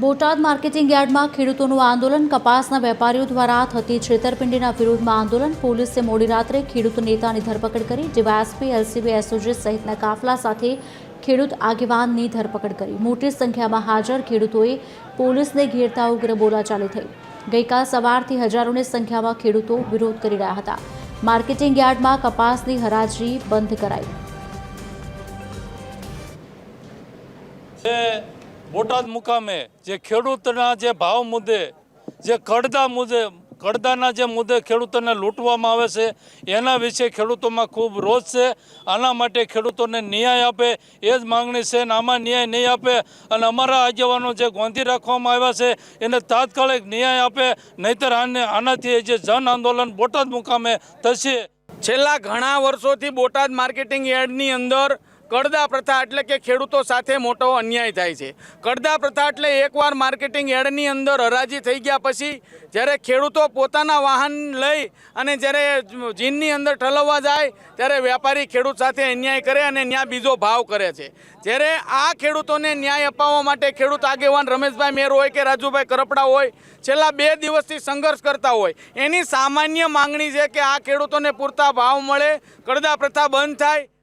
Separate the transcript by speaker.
Speaker 1: Botad marketing યાર્ડમાં ખેડૂતોનું આંદોલન, કપાસના વેપારીઓ દ્વારા થતી છેતરપિંડીના વિરોધમાં આંદોલન. પોલીસે મોડી રાત્રે ખેડૂત નેતાની ધરપકડ કરી. ડીવાયએસપી, એલસીબી, એસઓજી સહિતના કાફલા સાથે ખેડૂત આગેવાનની ધરપકડ કરી. મોટી સંખ્યામાં હાજર ખેડૂતોએ પોલીસને ઘેરતા ઉગ્ર બોલાચાલી થઈ. ગઈકાલ સવારથી હજારોની સંખ્યામાં ખેડૂતો વિરોધ કરી રહ્યા હતા. માર્કેટિંગ યાર્ડમાં કપાસની હરાજી બંધ કરાઈ.
Speaker 2: બોટાદ મુકામે જે ખેડૂતના જે ભાવ મુદ્દે, જે કડદાના જે મુદ્દે ખેડૂતોને લૂંટવામાં આવે છે એના વિશે ખેડૂતોમાં ખૂબ રોષ છે. આના માટે ખેડૂતોને ન્યાય આપે એ જ માંગણી છે અને આમાં ન્યાય નહીં આપે અને અમારા આગેવાનો જે ગોંધી રાખવામાં આવ્યા છે એને તાત્કાલિક ન્યાય આપે, નહીંતર આનાથી જે જન આંદોલન બોટાદ મુકામે થશે.
Speaker 3: છેલ્લા ઘણા વર્ષોથી બોટાદ માર્કેટિંગ યાર્ડની અંદર કડદા પ્રથા એટલે કે ખેડૂતો સાથે મોટો અન્યાય થાય છે. કડદા પ્રથા એટલે એકવાર માર્કેટિંગ યાર્ડની અંદર હરાજી થઈ ગયા પછી જ્યારે ખેડૂતો પોતાના વાહન લઈ અને જ્યારે જીનની અંદર ઠલવવા જાય ત્યારે વેપારી ખેડૂત સાથે અન્યાય કરે અને ત્યાં બીજો ભાવ કરે છે. જ્યારે આ ખેડૂતોને ન્યાય અપાવવા માટે ખેડૂત આગેવાન રમેશભાઈ મેર હોય કે રાજુભાઈ કરપડા હોય છેલ્લા 2 દિવસથી સંઘર્ષ કરતા હોય. એની સામાન્ય માંગણી છે કે આ ખેડૂતોને પૂરતા ભાવ મળે, કડદા પ્રથા બંધ થાય.